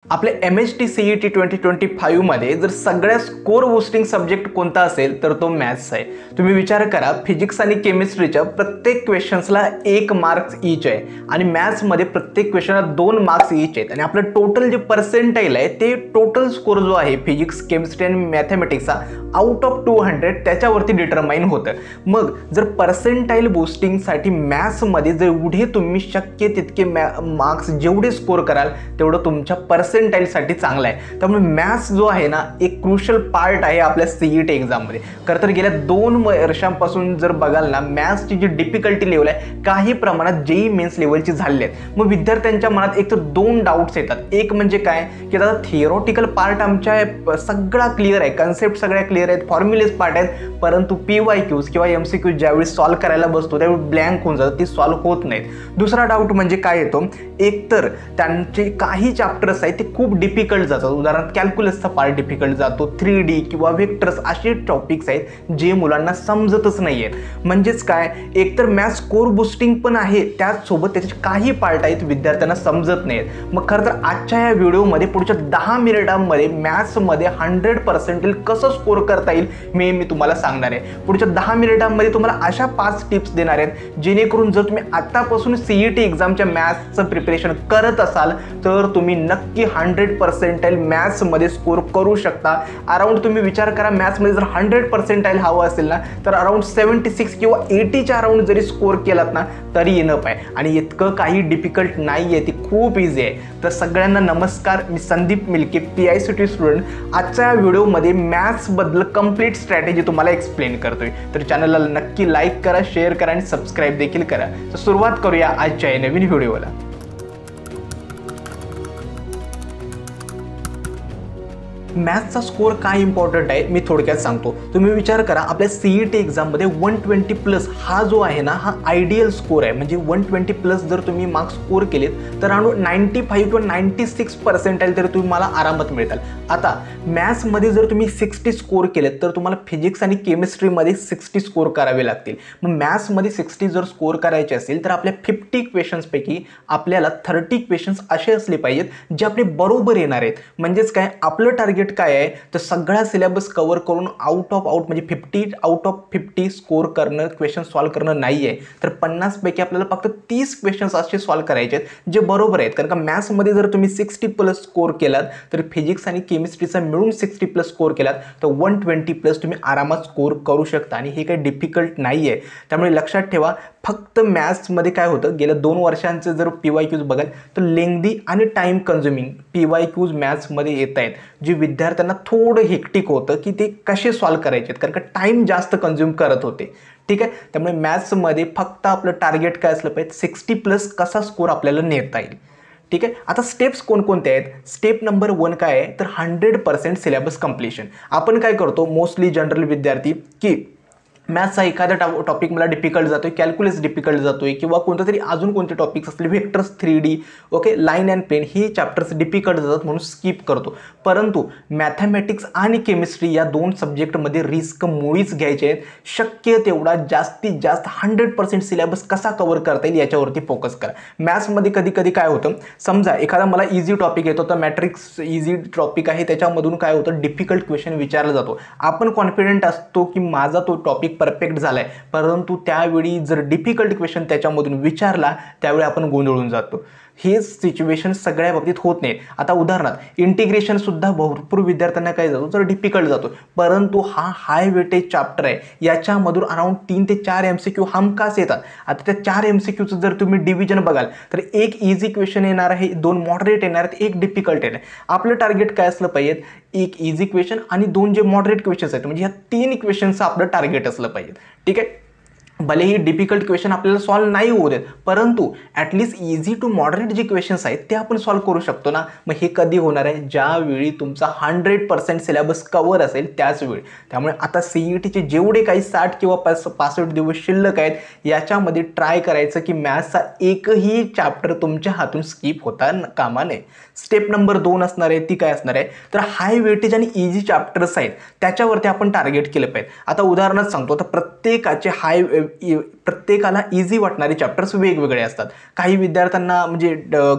आपले MHT CET 2025 मध्ये जर सगळ्यात स्कोर बूस्टिंग सब्जेक्ट कोणता असेल तर तो मॅथ्स आहे। तुम्ही विचार करा, फिजिक्स आणि केमिस्ट्रीच्या प्रत्येक क्वेश्चन्सला 1 मार्क्स ईच आहे आणि मॅथ्स मध्ये प्रत्येक क्वेश्चनला 2 मार्क्स ईच आहेत आणि आपलं टोटल जे पर्सेंटाइल आहे ते टोटल स्कोर जो आहे फिजिक्स, केमिस्ट्री आणि मॅथमॅटिक्सचा आउट ऑफ 200 त्याच्यावरती डिटरमाइन होतं। मग जर पर्सेंटाइल बूस्टिंगसाठी मॅथ्समध्ये जर एवढे तुम्ही शक्य तितके मार्क्स जेवढे स्कोर कराल तेवढं तुमच्या पर्सेंटाइलसाठी चांगलं आहे। त्यामुळे मॅथ्स जो आहे ना एक क्रुशियल पार्ट आहे आपल्या CET एक्झाममध्ये। खरं तर गेल्या 2 वर्षांपासून जर बघाल ना मॅथ्सची जी डिफिकल्टी लेवल आहे काही प्रमाणात JEE मेन्स लेवलची झालेली आहे। मग विद्यार्थ्यांच्या मनात एक तर 2 डाऊट्स येतात। एक म्हणजे काय की आता थिअरॉटिकल पार्ट आमच्या सगळा क्लिअर आहे, कन्सेप्ट सगळ्या क्लिअर आहेत, फॉर्म्युलेज पार्ट आहेत, परंतु PYQs किंवा MCQ ज्यावेळी सॉल्व्ह करायला बसतो त्यावेळी ब्लँक होऊन जातं, ती सॉल्व्ह होत नाहीत। दुसरा डाऊट म्हणजे काय येतो, एक तर त्यांचे काही चॅप्टर्स आहेत ते खूप डिफिकल्ट जातात। उदाहरणार्थ कॅल्क्युलसचा पार्ट डिफिकल्ट जातो, 3D किंवा वेक्टर्स असे टॉपिक्स आहेत जे मुलांना समजतच नाही आहेत। म्हणजेच काय, एकतर मॅथ्स स्कोर बूस्टिंग पण आहे, त्याचसोबत त्याचे काही पार्ट आहेत विद्यार्थ्यांना समजत नाहीत। मग खरं तर आजच्या या व्हिडिओमध्ये पुढच्या 10 मिनिटांमध्ये मॅथ्समध्ये 100% कसं स्कोर करता येईल मी तुम्हाला सांगणार आहे। पुढच्या 10 मिनिटांमध्ये तुम्हाला अशा 5 टिप्स देणार आहेत जेणेकरून जर तुम्ही आतापासून CET एक्झामच्या मॅथ्सचं प्रिपरेशन करत असाल तर तुम्ही नक्की 100% मॅथ्समध्ये स्कोर करू शकता। अराउंड तुम्ही विचार करा, मॅथ्समध्ये जर 100% हवं असेल ना तर अराउंड 76 किंवा 80च्या अराउंड जरी स्कोर केलात ना तरी इनफ आहे आणि इतकं काही डिफिकल्ट नाही आहे, ती खूप इझी आहे। तर सगळ्यांना नमस्कार, मी संदीप मिल्के, PICT स्टुडंट। आजच्या व्हिडिओमध्ये मॅथ्सबद्दल कंप्लीट स्ट्रॅटेजी तुम्हाला एक्सप्लेन करतोय। तर चॅनलला नक्की लाईक करा, शेअर करा आणि सबस्क्राईब देखील करा। तर सुरुवात करूया आजच्या नवीन व्हिडिओला। मॅथ्सचा स्कोर काय इम्पॉर्टंट आहे मी थोडक्यात सांगतो। तुम्ही विचार करा, आपल्या CET एक्झाममध्ये 120+ हा जो आहे ना हा आयडियल स्कोर आहे। म्हणजे 120+ जर तुम्ही मार्क्स स्कोर केलेत तर अराउंड 95 किंवा 96% तरी तुम्हाला आरामात मिळतात। आता मॅथ्समध्ये जर तुम्ही 60 स्कोर केलेत तर तुम्हाला फिजिक्स आणि केमिस्ट्रीमध्ये 60 स्कोर करावे लागतील। मग मॅथ्समध्ये 60 जर स्कोर करायचे असेल तर आपल्या 50 क्वेश्चन्सपैकी आपल्याला 30 क्वेश्चन्स असे असले पाहिजेत जे आपले बरोबर येणार आहेत। म्हणजेच काय, आपलं टार्गेट काय आहे तर सगळा सिलेबस कव्हर करून आउट म्हणजे 50 आउट ऑफ 50 स्कोर करणं, क्वेश्चन सॉल्व्ह करणं नाही आहे, तर 50 पैकी आपल्याला फक्त 30 क्वेश्चन्स असे सॉल्व्ह करायचे आहेत जे बरोबर आहेत। कारण का मॅथ्समध्ये जर तुम्ही 60+ स्कोर केलात तर फिजिक्स आणि केमिस्ट्रीचा मिळून 60+ स्कोर केलात तर 120+ तुम्ही आरामात स्कोर करू शकता आणि हे काही डिफिकल्ट नाही आहे। त्यामुळे लक्षात ठेवा, फक्त मॅथ्समध्ये काय होतं, गेल्या 2 वर्षांचे जर PYQs बघाल तर लेंदी आणि टाइम कन्झ्युमिंग PYQs मॅथ्समध्ये येत आहेत, जे विद्यार्थ्यांना थोडं हेक्टिक होतं की ते कसे सॉल्व्ह करायचे कारण का टाइम जास्त कन्झ्युम करत होते। ठीक आहे, त्यामुळे मॅथ्समध्ये फक्त आपलं टार्गेट काय असलं पाहिजे, 60+ कसा स्कोर आपल्याला नेता येईल। ठीक आहे, आता स्टेप्स कोणकोणते आहेत। स्टेप नंबर 1 काय आहे तर 100% सिलेबस कंप्लीशन। आपण काय करतो मोस्टली जनरल विद्यार्थी की मॅथ्सचा एखादा टॉपिक मला डिफिकल्ट जातोय, कॅल्क्युलस डिफिकल्ट जातोय किंवा कोणतं तरी अजून कोणते टॉपिक्स असले, vectors, 3D, okay, line and plane, हे चॅप्टर्स डिफिकल्ट जातात म्हणून स्किप करतो। परंतु मॅथमॅटिक्स आणि केमिस्ट्री या 2 सब्जेक्टमध्ये रिस्क मुळीच घ्यायचे आहेत। शक्य तेवढा जास्तीत जास्त 100% सिलेबस कसा कव्हर करता येईल याच्यावरती फोकस करा। मॅथ्समध्ये कधी कधी काय होतं, समजा एखादा मला इझी टॉपिक येतो तर मॅट्रिक्स इझी टॉपिक आहे, त्याच्यामधून काय होतं डिफिकल्ट क्वेश्चन विचारला जातो। आपण कॉन्फिडंट असतो की माझा तो टॉपिक परफेक्ट झालाय, परंतु त्यावेळी जर डिफिकल्ट क्वेश्चन त्याच्यामधून विचारला त्यावेळी आपण गोंधळून जातो। हे सिच्युएशन सगळ्या बाबतीत होत नाही। आता उदाहरणार्थ इंटिग्रेशन सुद्धा भरपूर विद्यार्थ्यांना काय जातो तर डिफिकल्ट जातो, परंतु हा हाय वेटेज चॅप्टर आहे, याच्यामधून अराउंड 3 ते 4 MCQ हमखास येतात। आता त्या 4 MCQचं जर तुम्ही डिव्हिजन बघाल तर 1 इझी क्वेश्चन येणार आहे, 2 मॉडरेट येणार आहेत, 1 डिफिकल्ट येणार आहे। आपलं टार्गेट काय असलं पाहिजे, 1 इझी क्वेश्चन आणि 2 जे मॉडरेट क्वेश्चन्स आहेत, म्हणजे ह्या 3 क्वेश्चनचं आपलं टार्गेट असलं पाहिजे। ठीक आहे, भलेही डिफिकल्ट क्वेश्चन आपल्याला सॉल्व्ह नाही होऊ देत, परंतु ॲटलिस्ट इझी टू मॉडरेट जे क्वेश्चन्स आहेत ते आपण सॉल्व्ह करू शकतो ना। मग हे कधी होणार आहे, ज्यावेळी तुमचा 100% सिलेबस कव्हर असेल त्याच वेळी। त्यामुळे आता CETचे जेवढे काही 60 किंवा 65 दिवस शिल्लक आहेत याच्यामध्ये ट्राय करायचं की मॅथ्सचा एकही चॅप्टर तुमच्या हातून स्किप होता कामा नये। स्टेप नंबर 2 असणार आहे, ती काय असणार आहे तर हाय वेटेज आणि इझी चॅप्टर्स आहेत त्याच्यावरती आपण टार्गेट केलं पाहिजे। आता उदाहरणार्थ सांगतो, तर प्रत्येकाचे हाय प्रत्येकाला इझी वाटणारे चॅप्टर्स वेगवेगळे असतात. काही विद्यार्थ्यांना म्हणजे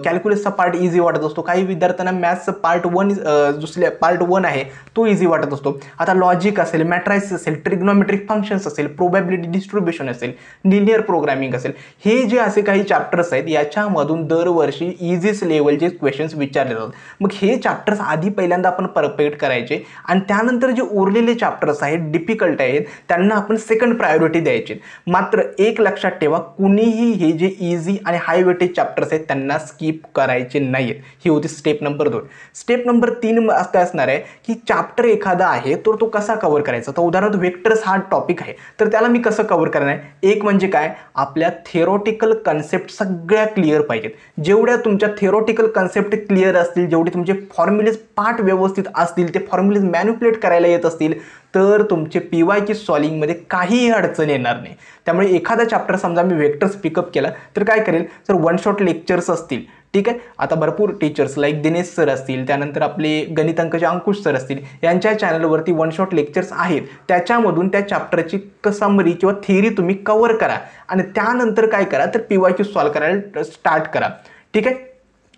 कॅल्क्युलसचा पार्ट इझी वाटत असतो, काही विद्यार्थ्यांना मॅथ्सचा पार्ट 1 आहे तो इझी वाटत असतो. आता लॉजिक असेल, मॅट्राइस असेल, ट्रिग्नोमेट्रिक फंक्शन्स असेल, प्रोबॅबिलिटी डिस्ट्रीब्युशन असेल, लिनियर प्रोग्रामिंग असेल, हे जे असे काही चॅप्टर्स आहेत याच्यामधून दरवर्षी इझीच लेवलचे क्वेश्चन्स विचारले जातात. मग हे चॅप्टर्स आधी पहिल्यांदा आपण परफेक्ट करायचे आणि त्यानंतर जे उरलेले चॅप्टर्स आहेत डिफिकल्ट आहेत त्यांना आपण सेकंड प्रायोरिटी द्यायची. मात्र एक लक्षात ठेवा, कुणीही हे जे इझी आणि हाय वेटेज चॅप्टर्स आहेत त्यांना स्किप करायचे नाहीत. ही होती स्टेप नंबर 2. स्टेप नंबर 3 काय असणार आहे की चॅप्टर एखादा आहे तर तो कसा कव्हर करायचा. तर उदाहरणार्थ वेक्टर्स हा टॉपिक आहे तर त्याला मी कसं कव्हर करणार आहे. एक म्हणजे काय, आपल्या थिअरॉटिकल कन्सेप्ट सगळ्या क्लिअर पाहिजेत. जेवढ्या तुमच्या थिअरॉटिकल कन्सेप्ट क्लिअर असतील, जेवढे तुमचे फॉर्म्युलेज पार्ट व्यवस्थित असतील, ते फॉर्म्युलेज मॅन्युप्युलेट करायला येत असतील तर तुमचे PYQ सॉल्विंगमध्ये काहीही अडचण येणार नाही. त्यामुळे एखादा चॅप्टर समजा मी वेक्टर्स पिकअप केला तर काय करेल, जर वन शॉट लेक्चर्स असतील, ठीक आहे, आता भरपूर टीचर्स लाईक दिनेश सर असतील, त्यानंतर आपले गणितांकचे अंकुश सर असतील, यांच्या चॅनलवरती वन शॉट लेक्चर्स आहेत, त्याच्यामधून त्या चॅप्टरची समरी किंवा थिअरी तुम्ही कव्हर करा आणि त्यानंतर काय करा तर PYQ सॉल्व करायला स्टार्ट करा. ठीक आहे.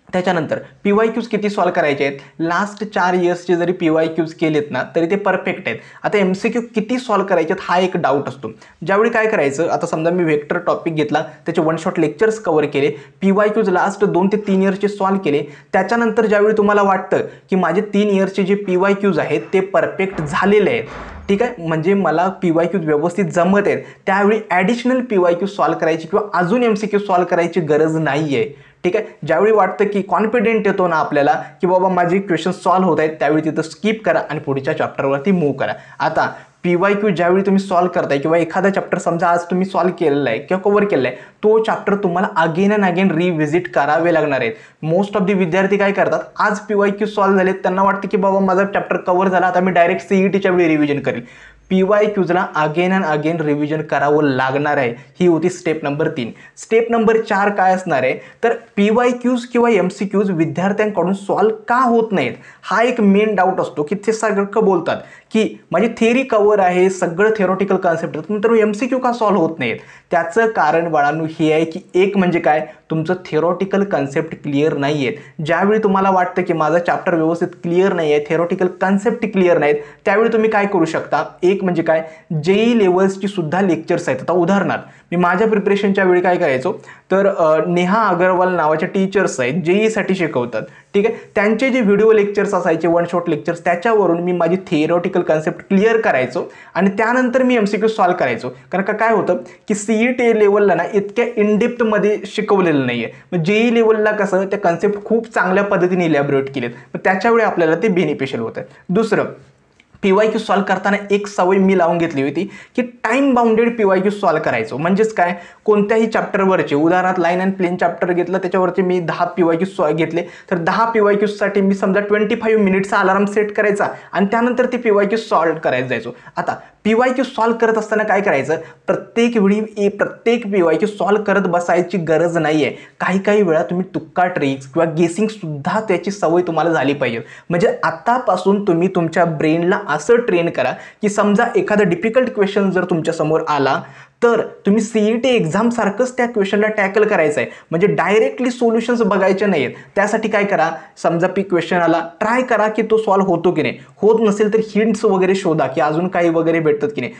त्याच्यानंतर PYQs किती सॉल्व करायचे आहेत, लास्ट 4 इयर्सचे जरी PYQs केलेत ना तरी ते परफेक्ट आहेत. आता MCQ किती सॉल्व करायचे हा एक डाऊट असतो. ज्यावेळी काय करायचं, आता समजा मी वेक्टर टॉपिक घेतला, त्याचे वन शॉट लेक्चर्स कव्हर केले, PYQs लास्ट 2 ते 3 इयर्सचे सॉल्व केले, त्याच्यानंतर ज्यावेळी तुम्हाला वाटतं की माझे 3 इयर्सचे जे PYQs आहेत ते परफेक्ट झालेले आहेत, ठीक आहे, म्हणजे मला PYQs व्यवस्थित जमत आहेत, त्यावेळी ॲडिशनल PYQ सॉल्व करायची किंवा अजून MCQ सॉल्व करायची गरज नाही आहे. ठीक आहे. ज्यावेळी वाटतं की कॉन्फिडेंट येतो ना आपल्याला की बाबा माझे क्वेश्चन सॉल्व होत आहेत, त्यावेळी तिथं स्किप करा आणि पुढच्या चॅप्टरवरती मूव्ह करा. आता PYQ ज्यावेळी तुम्ही सॉल्व करताय किंवा एखादा चॅप्टर समजा आज तुम्ही सॉल्व केलेला आहे किंवा कव्हर केलेला आहे, तो चॅप्टर तुम्हाला अगेन अँड अगेन रिव्हिजिट करावे लागणार आहेत. मोस्ट ऑफ द विद्यार्थी काय करतात, आज PYQ सॉल्व झालेत, त्यांना वाटतं की बाबा माझा चॅप्टर कव्हर झाला, आता मी डायरेक्ट CETच्या वेळी रिव्हिजन करेल. PYQsला अगेन अँड अगेन रिव्हिजन करावं लागणार आहे. ही होती स्टेप नंबर 3. स्टेप नंबर 4 काय असणार आहे, तर PYQs किंवा MCQs विद्यार्थ्यांकडून सॉल्व का होत नाहीत हा एक मेन डाऊट असतो की ते सगळं बोलतात की माझी थिअरी कव्हर आहे, सगळं थिअरॉटिकल कन्सेप्ट, नंतर MCQ का सॉल्व होत नाहीत. त्याचं कारण बाळांनो हे आहे की एक म्हणजे काय, तुमचं थिअरॉटिकल कन्सेप्ट क्लिअर नाही आहेत. ज्यावेळी तुम्हाला वाटतं की माझा चॅप्टर व्यवस्थित क्लिअर नाही आहे, थिअरॉटिकल कन्सेप्ट क्लिअर नाहीत, त्यावेळी तुम्ही काय करू शकता, एक म्हणजे काय, JEE लेवल्सची सुद्धा लेक्चर्स आहेत. आता उदाहरणार्थ मी माझ्या प्रिपरेशनच्या वेळी काय करायचो, तर नेहा अगरवाल नावाच्या टीचर्स आहेत, JEEसाठी शिकवतात, ठीक आहे, त्यांचे जे व्हिडिओ लेक्चर्स असायचे, वन शॉट लेक्चर्स, त्याच्यावरून मी माझी थिअरॉटिकल कन्सेप्ट क्लिअर करायचो आणि त्यानंतर मी MCQ सॉल्व करायचो. कारण का काय होतं की CET लेवलला ना इतक्या इनडेप्थमध्ये शिकवलेलं नाही आहे. मग JEE लेवलला कसं त्या कन्सेप्ट खूप चांगल्या पद्धतीने इलॅबोरेट केलेत, मग त्याच्यावेळी आपल्याला ते बेनिफिशियल होतं. दुसरं, PYQ सॉल्व करताना एक सवय मी लावून घेतली होती की टाइम बाउंडेड PYQ सॉल्व करायचो. म्हणजेच काय, कोणत्याही चॅप्टरवरचे, उदाहरणार्थ लाईन अँड प्लेन चॅप्टर घेतलं, त्याच्यावरचे मी 10 PYQ घेतले, तर 10 PYQसाठी मी समजा 25 मिनिट्सचा अलार्म सेट करायचा आणि त्यानंतर ते PYQ सॉल्व करायला जायचो. आता PYQ सॉल्व करत असताना काय करायचं, प्रत्येक PYQ सॉल्व करत बसायची गरज नाही आहे. काही वेळा तुम्ही तुक्का ट्रिक्स किंवा गेसिंग सुद्धा त्याची सवय तुम्हाला झाली पाहिजे. म्हणजे आतापासून तुम्ही तुमच्या ब्रेनला असं ट्रेन करा की समजा एखादा डिफिकल्ट क्वेश्चन जर तुमच्या समोर आला तर तुम्ही CET एक्झाम सारखंच त्या क्वेश्चनला टॅकल करायचं आहे. म्हणजे डायरेक्टली सोल्युशन्स बघायचे नाहीत. त्यासाठी काय करा, समजा क्वेश्चन आला, ट्राय करा की तो सॉल्व होतो की नाही. होत नसेल तर हिंट्स वगैरे शोधा की अजून काही वगैरे भेटतात की नाही.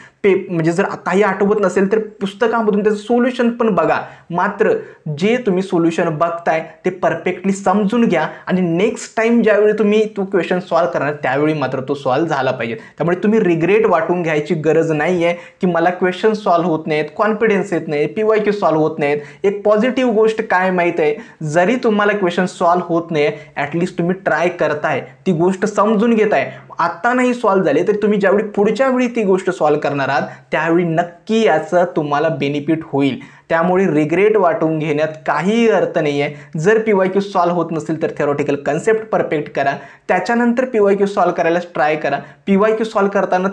म्हणजे जर काही आठवत नसेल तर पुस्तकामधून त्याचं सोल्युशन पण बघा. मात्र जे तुम्ही सोल्युशन बघताय ते परफेक्टली समजून घ्या आणि नेक्स्ट टाइम ज्यावेळी तुम्ही तो क्वेश्चन सॉल्व करणार त्यावेळी मात्र तो सॉल्व झाला पाहिजे. त्यामुळे तुम्ही रिग्रेट वाटून घ्यायची गरज नाही आहे की मला क्वेश्चन सॉल्व होत नाहीत, कॉन्फिडन्स येत नाही, PYQ सॉल्व होत नाहीत. एक पॉझिटिव्ह गोष्ट काय माहीत आहे, जरी तुम्हाला क्वेश्चन सॉल्व होत नाही, ॲटलिस्ट तुम्ही ट्राय करताय, ती गोष्ट समजून घेताय. आता नाही सॉल्व झाले तर तुम्ही ज्यावेळी पुढच्या वेळी ती गोष्ट सॉल्व करणार आहात त्यावेळी नक्की याचा तुम्हाला बेनिफिट होईल. त्यामुळे रिग्रेट वाटून घेण्यात काही अर्थ नाही आहे. जर PYQ सॉल्व होत नसेल तर थिअरॉटिकल कन्सेप्ट परफेक्ट करा, त्याच्यानंतर PYQ सॉल्व करायला ट्राय करा. PYQ सॉल्व करताना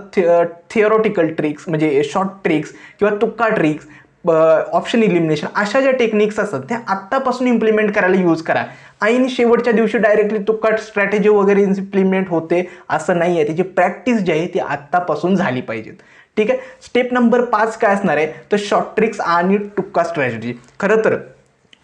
थिअरॉटिकल ट्रिक्स म्हणजे शॉर्ट ट्रिक्स किंवा तुक्का ट्रिक्स, ऑप्शन इलिमिनेशन, अशा ज्या टेक्निक्स असतात त्या आत्तापासून इम्प्लिमेंट करायला यूज करा. आणि शेवटच्या दिवशी डायरेक्टली तुक्का स्ट्रॅटेजी वगैरे इम्प्लिमेंट होते असं नाही आहे. त्याची प्रॅक्टिस जी आहे ती आत्तापासून झाली पाहिजे. ठीक आहे. स्टेप नंबर 5 काय असणार आहे तर शॉर्ट ट्रिक्स आणि टुक्का स्ट्रॅटेजी. खरं तर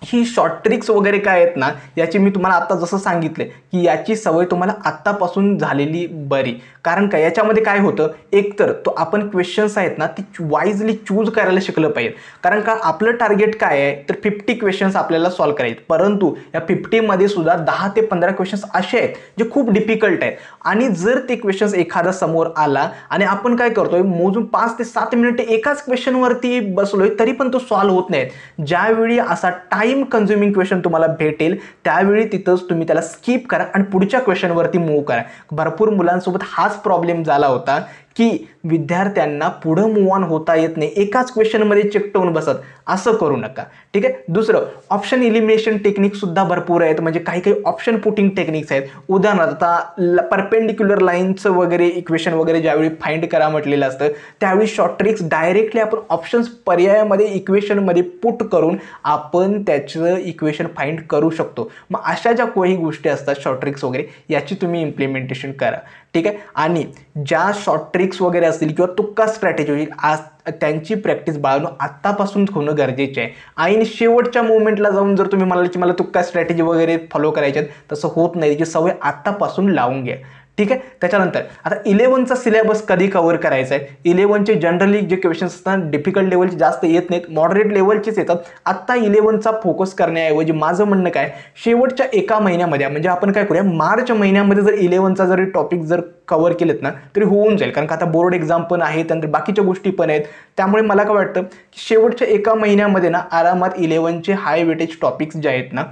ही शॉर्ट ट्रिक्स वगैरे काय आहेत ना, याची मी तुम्हाला आत्ता जसं सांगितलं की याची सवय तुम्हाला आत्तापासून झालेली बरी. कारण काय याच्यामध्ये काय होतं, एकतर तो आपण क्वेश्चन्स आहेत ना ती वाईजली चूज करायला शिकलं पाहिजे. कारण का आपलं टार्गेट काय आहे तर 50 क्वेश्चन्स आपल्याला सॉल्व्ह करायचे, परंतु या 50मध्ये सुद्धा 10 ते 15 क्वेश्चन्स असे आहेत जे खूप डिफिकल्ट आहेत. आणि जर ते क्वेश्चन्स एखादा समोर आला आणि आपण काय करतोय मोजून 5 ते 7 मिनिटे एकाच क्वेश्चनवरती बसलोय तरी पण तो सॉल्व्ह होत नाही. ज्यावेळी असा टाइम कन्झ्युमिंग क्वेश्चन तुम्हाला भेटेल त्यावेळी तिथंच तुम्ही त्याला स्किप करा आणि पुढच्या क्वेश्चनवरती मूव्ह करा. भरपूर मुलांसोबत हाच प्रॉब्लेम झाला होता की विद्यार्थ्यांना पुढं मूव्ह ऑन होता येत नाही, एकाच क्वेश्चनमध्ये चिकटवून बसत. असं करू नका, ठीक आहे. दुसरं ऑप्शन इलिमिनेशन टेक्निक सुद्धा भरपूर आहेत, म्हणजे काही काही ऑप्शन पुटिंग टेक्निक्स आहेत. उदाहरणार्थ आता परपेंडिक्युलर लाईनचं वगैरे इक्वेशन वगैरे ज्यावेळी फाइंड करा म्हटलेलं असतं त्यावेळी शॉर्ट ट्रिक्स डायरेक्टली आपण ऑप्शन्स पर्यायामध्ये इक्वेशनमध्ये पुट करून आपण त्याचं इक्वेशन फाइंड करू शकतो. मग अशा ज्या काही गोष्टी असतात शॉर्ट ट्रिक्स वगैरे याची तुम्ही इम्प्लिमेंटेशन करा, ठीक आहे. आणि ज्या शॉर्ट ट्रिक्स वगैरे असतील किंवा तुक्का स्ट्रॅटेजी होईल आज त्यांची प्रॅक्टिस बाळगणं आत्तापासून होणं गरजेचे आहे. आणि शेवटच्या मोमेंटला जाऊन जर तुम्ही म्हणाल की मला तुक्का स्ट्रॅटेजी वगैरे फॉलो करायच्यात तसं होत नाही. त्याची सवय आत्तापासून लावून घ्या, ठीक आहे. त्याच्यानंतर आता 11चा सिलेबस कधी कव्हर करायचा आहे. 11चे जनरली जे क्वेश्चन्स असतात डिफिकल्ट लेवलचे जास्त येत नाहीत, मॉडरेट लेवलचेच येतात. आत्ता 11चा फोकस करण्याऐवजी माझं म्हणणं काय, शेवटच्या एका महिन्यामध्ये म्हणजे आपण काय करूया मार्च महिन्यामध्ये जर 11चा जरी टॉपिक जर कव्हर केलेत ना तरी होऊन जाईल. कारण का आता बोर्ड एक्झाम पण आहे, त्यानंतर बाकीच्या गोष्टी पण आहेत. त्यामुळे मला काय वाटतं की शेवटच्या एका महिन्यामध्ये ना आरामात 11चे हाय वेटेज टॉपिक्स जे आहेत ना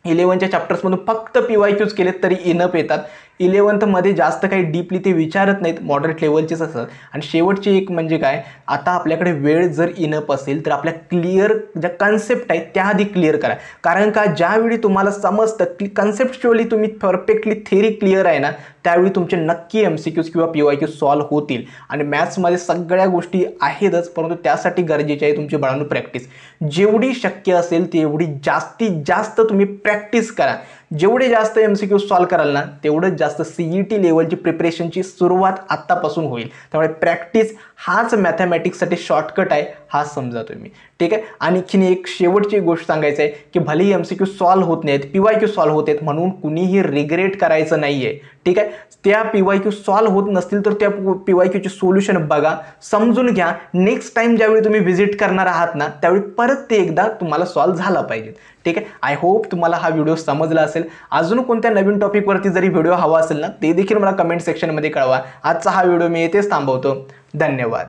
11च्या चॅप्टर्समधून फक्त PYQs केलेत तरी इनफ येतात. 11मध्ये जास्त काही डीपली ते विचारत नाहीत, मॉडरेट लेवलचेच असतात. आणि शेवटची एक म्हणजे काय, आता आपल्याकडे वेळ जर इनफ असेल तर आपल्या क्लिअर ज्या कन्सेप्ट आहेत त्या आधी क्लिअर करा. कारण का ज्यावेळी तुम्हाला समजतं की कन्सेप्च्युअली तुम्ही परफेक्टली थेरी क्लिअर आहे ना त्यावेळी तुमचे नक्की MCQs किंवा PYQ सॉल्व्ह होतील. आणि मॅथ्समध्ये सगळ्या गोष्टी आहेतच, परंतु त्यासाठी गरजेची आहे तुमची बाळांनो प्रॅक्टिस. जेवढी शक्य असेल तेवढी जास्तीत जास्त तुम्ही प्रॅक्टिस करा. जेवढे जास्त MCQ सॉल्व्ह कराल ना तेवढं जास्त CET लेवलची प्रिपरेशनची सुरुवात आत्तापासून होईल. त्यामुळे प्रॅक्टिस हाच मॅथमॅटिक्ससाठी शॉर्टकट आहे हा समजा तुम्ही, ठीक आहे. आणखीन एक शेवटची गोष्ट सांगायचं आहे की भलेही MCQ सॉल्व्ह होत नाहीत, PYQ सॉल्व्ह होत आहेत म्हणून कुणीही रिग्रेट करायचं नाही आहे, ठीक आहे. त्या PYQ सॉल्व्ह होत नसतील तर त्या PYQचे सोल्युशन बघा, समजून घ्या. नेक्स्ट टाइम ज्यावेळी तुम्ही व्हिजिट करणार आहात ना त्यावेळी परत ते एकदा तुम्हाला सॉल्व्ह झाला पाहिजे, ठीक आहे. आय होप तुम्हाला हा व्हिडिओ समजला असेल. अजून कोणत्या नवीन टॉपिकवरती जरी व्हिडिओ हवा असेल ना ते देखील मला कमेंट सेक्शनमध्ये कळवा. आजचा हा व्हिडिओ मी येथेच थांबवतो. धन्यवाद.